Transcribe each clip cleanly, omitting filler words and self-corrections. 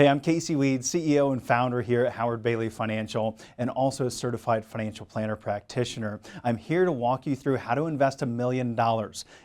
Hey, I'm Casey Weed, CEO and founder here at Howard Bailey Financial, and also a certified financial planner practitioner. I'm here to walk you through how to invest $1 million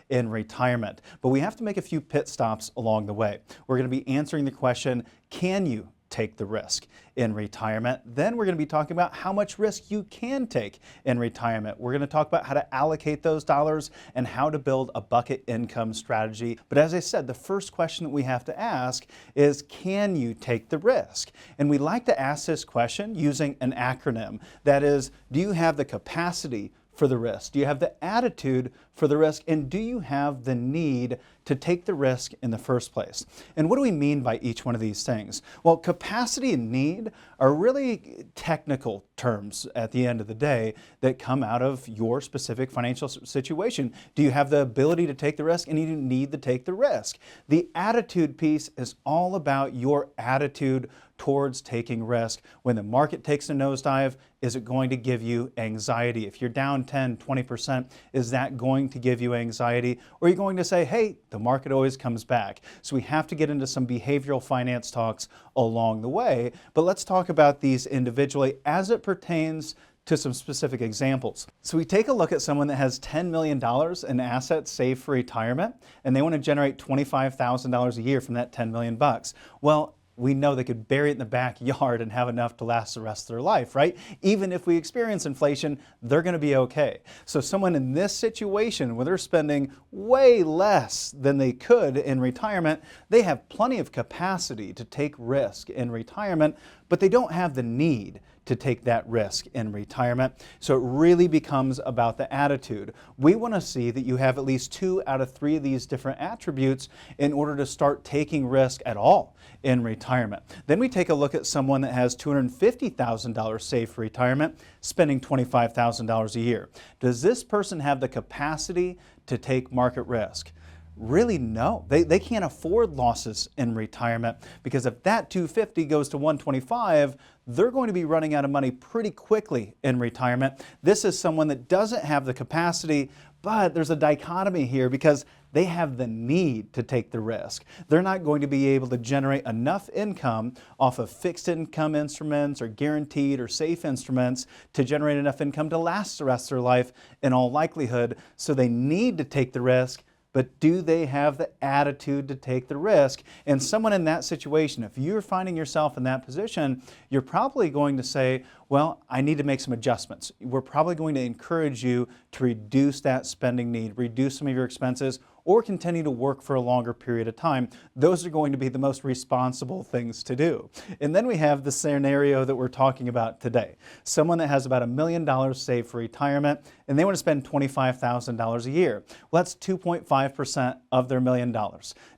in retirement. But we have to make a few pit stops along the way. We're going to be answering the question, can you take the risk in retirement? Then we're going to be talking about how much risk you can take in retirement. We're going to talk about how to allocate those dollars and how to build a bucket income strategy. But as I said, the first question that we have to ask is, can you take the risk? And we like to ask this question using an acronym. That is, do you have the capacity for the risk? Do you have the attitude for the risk? And do you have the need to take the risk in the first place? And what do we mean by each one of these things? Well, capacity and need are really technical terms at the end of the day that come out of your specific financial situation. Do you have the ability to take the risk, and you need to take the risk? The attitude piece is all about your attitude towards taking risk. When the market takes a nosedive, is it going to give you anxiety? If you're down 10, 20%, is that going to give you anxiety? Or are you going to say, hey, the market always comes back? So we have to get into some behavioral finance talks along the way, but let's talk about these individually as it pertains to some specific examples. So we take a look at someone that has $10 million in assets saved for retirement, and they want to generate $25,000 a year from that $10 million bucks. Well, we know they could bury it in the backyard and have enough to last the rest of their life, right? Even if we experience inflation, they're going to be okay. So someone in this situation where they're spending way less than they could in retirement, they have plenty of capacity to take risk in retirement, but they don't have the need to take that risk in retirement. So it really becomes about the attitude. We want to see that you have at least 2 out of 3 of these different attributes in order to start taking risk at all in retirement. Then we take a look at someone that has $250,000 saved for retirement, spending $25,000 a year. Does this person have the capacity to take market risk? Really, no. They can't afford losses in retirement, because if that 250 goes to 125, they're going to be running out of money pretty quickly in retirement. This is someone that doesn't have the capacity, but there's a dichotomy here because they have the need to take the risk. They're not going to be able to generate enough income off of fixed income instruments or guaranteed or safe instruments to generate enough income to last the rest of their life in all likelihood. So they need to take the risk. But do they have the attitude to take the risk? And someone in that situation, if you're finding yourself in that position, you're probably going to say, well, I need to make some adjustments. We're probably going to encourage you to reduce that spending need, reduce some of your expenses, or continue to work for a longer period of time. Those are going to be the most responsible things to do. And then we have the scenario that we're talking about today. Someone that has about $1 million saved for retirement, and they want to spend $25,000 a year. Well, that's 2.5% of their $1 million.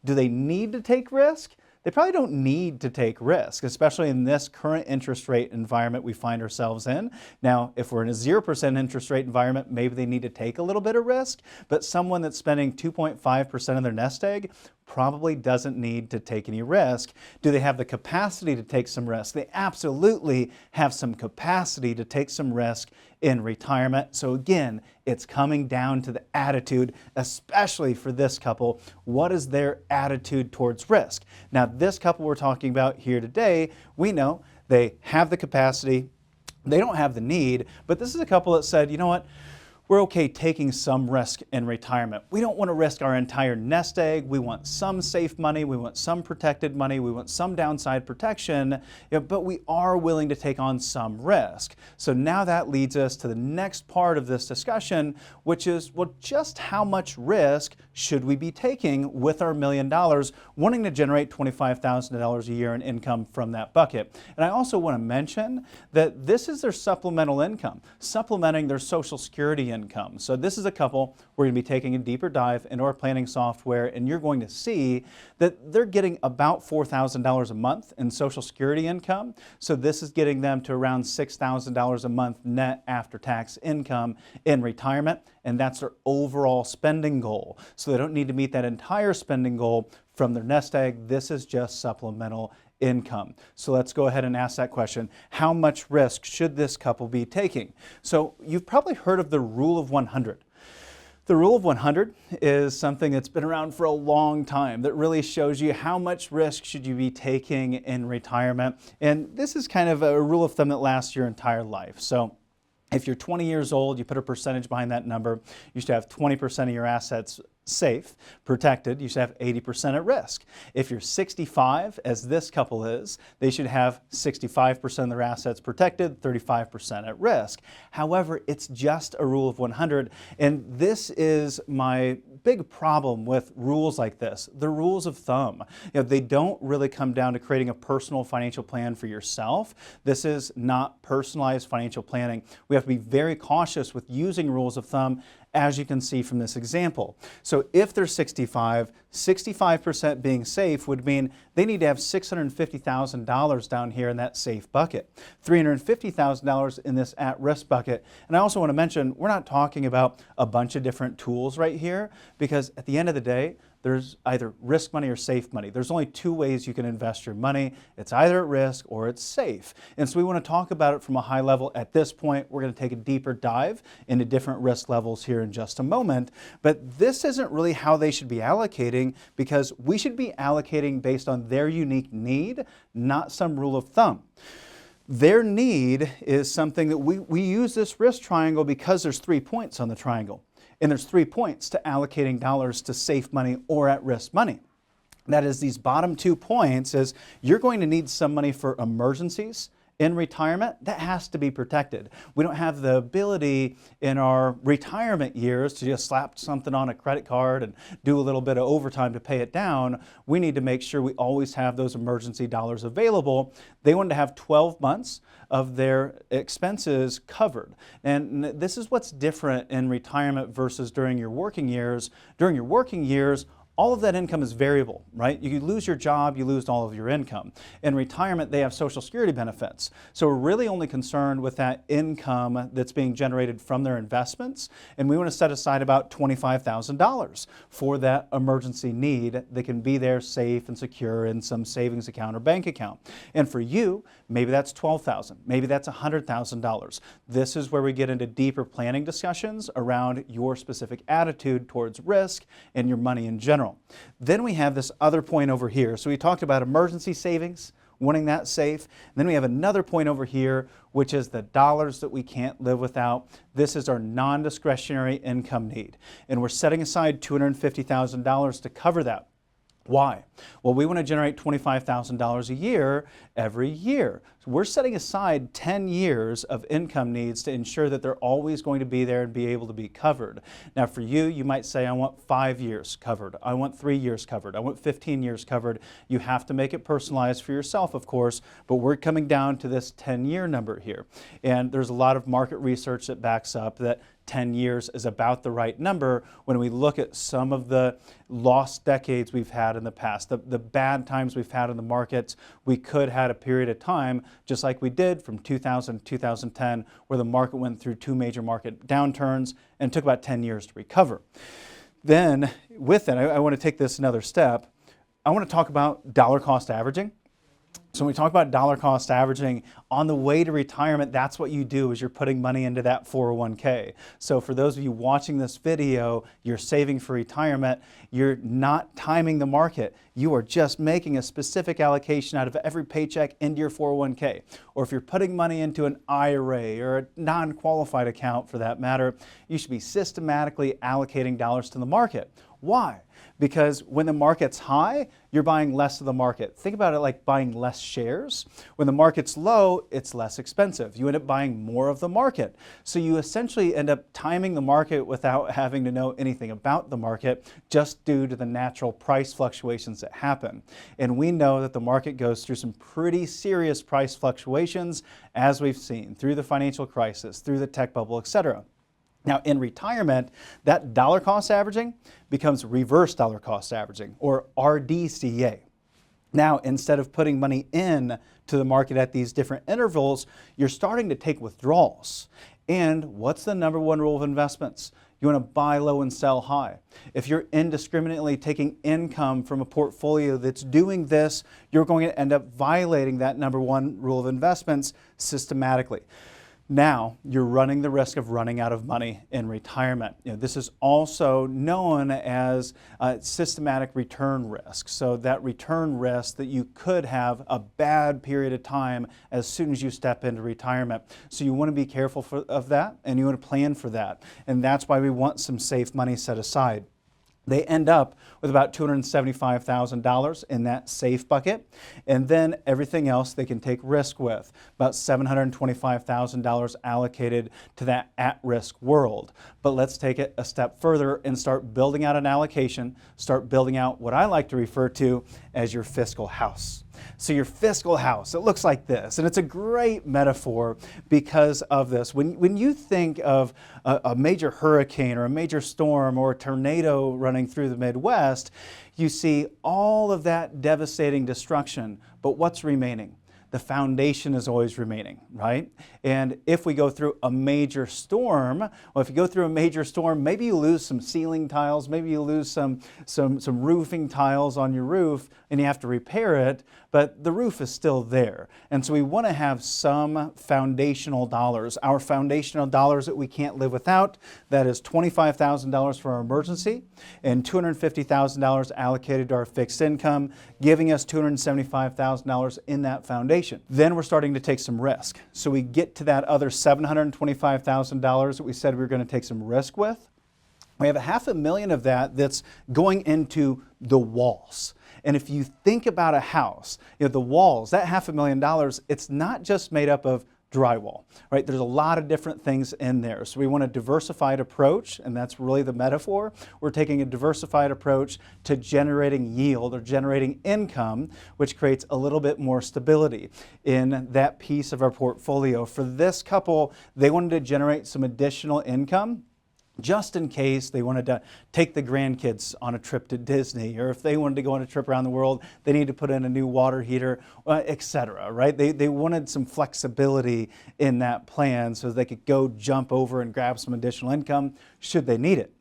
Do they need to take risk? They probably don't need to take risk, especially in this current interest rate environment we find ourselves in. Now, if we're in a 0% interest rate environment, maybe they need to take a little bit of risk, but someone that's spending 2.5% of their nest egg probably doesn't need to take any risk. Do they have the capacity to take some risk? They absolutely have some capacity to take some risk in retirement. So again, it's coming down to the attitude, especially for this couple. What is their attitude towards risk? Now, this couple we're talking about here today, we know they have the capacity, they don't have the need, but this is a couple that said, you know what? We're okay taking some risk in retirement. We don't want to risk our entire nest egg. We want some safe money. We want some protected money. We want some downside protection, but we are willing to take on some risk. So now that leads us to the next part of this discussion, which is, well, just how much risk should we be taking with our $1 million, wanting to generate $25,000 a year in income from that bucket? And I also want to mention that this is their supplemental income, supplementing their Social Security income. So this is a couple, we're going to be taking a deeper dive into our planning software, and you're going to see that they're getting about $4,000 a month in Social Security income. So this is getting them to around $6,000 a month net after tax income in retirement, and that's their overall spending goal. So they don't need to meet that entire spending goal from their nest egg. This is just supplemental income. So let's go ahead and ask that question. How much risk should this couple be taking? So you've probably heard of the rule of 100. The rule of 100 is something that's been around for a long time that really shows you how much risk should you be taking in retirement. And this is kind of a rule of thumb that lasts your entire life. So if you're 20 years old, you put a percentage behind that number, you should have 20% of your assets safe, protected. You should have 80% at risk. If you're 65, as this couple is, they should have 65% of their assets protected, 35% at risk. However, it's just a rule of 100, and this is my big problem with rules like this. The rules of thumb, they don't really come down to creating a personal financial plan for yourself. This is not personalized financial planning. We have to be very cautious with using rules of thumb, as you can see from this example. So if they're 65, 65% being safe would mean they need to have $650,000 down here in that safe bucket, $350,000 in this at-risk bucket. And I also want to mention, we're not talking about a bunch of different tools right here, because at the end of the day, there's either risk money or safe money. There's only two ways you can invest your money. It's either at risk or it's safe. And so we want to talk about it from a high level at this point. We're going to take a deeper dive into different risk levels here in just a moment. But this isn't really how they should be allocating, because we should be allocating based on their unique need, not some rule of thumb. Their need is something that we use this risk triangle because there's 3 points on the triangle. And there's 3 points to allocating dollars to safe money or at-risk money. That is, these bottom 2 points is you're going to need some money for emergencies in retirement. That has to be protected. We don't have the ability in our retirement years to just slap something on a credit card and do a little bit of overtime to pay it down. We need to make sure we always have those emergency dollars available. They want to have 12 months of their expenses covered. And this is what's different in retirement versus during your working years. During your working years, all of that income is variable, right? You lose your job, you lose all of your income. In retirement, they have Social Security benefits. So we're really only concerned with that income that's being generated from their investments. And we want to set aside about $25,000 for that emergency need that can be there safe and secure in some savings account or bank account. And for you, maybe that's $12,000, maybe that's $100,000. This is where we get into deeper planning discussions around your specific attitude towards risk and your money in general. Then we have this other point over here. So we talked about emergency savings, wanting that safe. And then we have another point over here, which is the dollars that we can't live without. This is our non-discretionary income need. And we're setting aside $250,000 to cover that. Why? Well, we want to generate $25,000 a year every year. So we're setting aside 10 years of income needs to ensure that they're always going to be there and be able to be covered. Now for you, you might say, I want 5 years covered. I want 3 years covered. I want 15 years covered. You have to make it personalized for yourself, of course, but we're coming down to this 10-year number here. And there's a lot of market research that backs up that 10 years is about the right number when we look at some of the lost decades we've had in the past, the bad times we've had in the markets. We could have had a period of time, just like we did from 2000 to 2010, where the market went through 2 major market downturns and took about 10 years to recover. Then with that, I want to take this another step. I want to talk about dollar cost averaging. So when we talk about dollar cost averaging, on the way to retirement, that's what you do, is you're putting money into that 401k. So for those of you watching this video, you're saving for retirement, you're not timing the market. You are just making a specific allocation out of every paycheck into your 401k. Or if you're putting money into an IRA or a non-qualified account for that matter, you should be systematically allocating dollars to the market. Why? Because when the market's high, you're buying less of the market. Think about it like buying less shares. When the market's low, it's less expensive. You end up buying more of the market. So you essentially end up timing the market without having to know anything about the market, just due to the natural price fluctuations that happen. And we know that the market goes through some pretty serious price fluctuations, as we've seen through the financial crisis, through the tech bubble, etc. Now in retirement, that dollar cost averaging becomes reverse dollar cost averaging, or RDCA. Now, instead of putting money in to the market at these different intervals, you're starting to take withdrawals. And what's the number one rule of investments? You want to buy low and sell high. If you're indiscriminately taking income from a portfolio that's doing this, you're going to end up violating that number one rule of investments systematically. Now you're running the risk of running out of money in retirement. This is also known as systematic return risk. So that return risk that you could have a bad period of time as soon as you step into retirement. So you want to be careful of that, and you want to plan for that. And that's why we want some safe money set aside. They end up with about $275,000 in that safe bucket, and then everything else they can take risk with, about $725,000 allocated to that at-risk world. But let's take it a step further and start building out an allocation, start building out what I like to refer to as your fiscal house. So your fiscal house, it looks like this, and it's a great metaphor because of this. When you think of a major hurricane or a major storm or a tornado running through the Midwest, you see all of that devastating destruction, but what's remaining? The foundation is always remaining, right? And if we go through a major storm, well, if you go through a major storm, maybe you lose some ceiling tiles, maybe you lose some roofing tiles on your roof and you have to repair it, but the roof is still there. And so we want to have some foundational dollars. Our foundational dollars that we can't live without, that is $25,000 for our emergency and $250,000 allocated to our fixed income, giving us $275,000 in that foundation. Then we're starting to take some risk. So we get to that other $725,000 that we said we were going to take some risk with. We have $500,000 of that that's going into the walls. And if you think about a house, the walls, that $500,000, it's not just made up of drywall, right? There's a lot of different things in there. So we want a diversified approach, and that's really the metaphor. We're taking a diversified approach to generating yield or generating income, which creates a little bit more stability in that piece of our portfolio. For this couple, they wanted to generate some additional income just in case they wanted to take the grandkids on a trip to Disney, or if they wanted to go on a trip around the world, they need to put in a new water heater, etc. Right? They wanted some flexibility in that plan so they could go jump over and grab some additional income should they need it.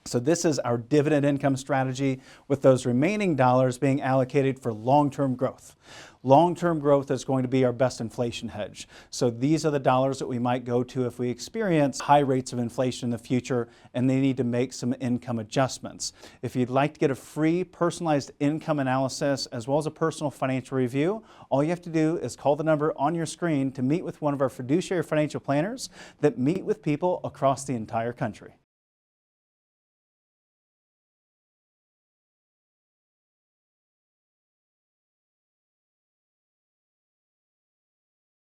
So this is our dividend income strategy, with those remaining dollars being allocated for long-term growth. Long-term growth is going to be our best inflation hedge. So these are the dollars that we might go to if we experience high rates of inflation in the future and they need to make some income adjustments. If you'd like to get a free personalized income analysis as well as a personal financial review, all you have to do is call the number on your screen to meet with one of our fiduciary financial planners that meet with people across the entire country.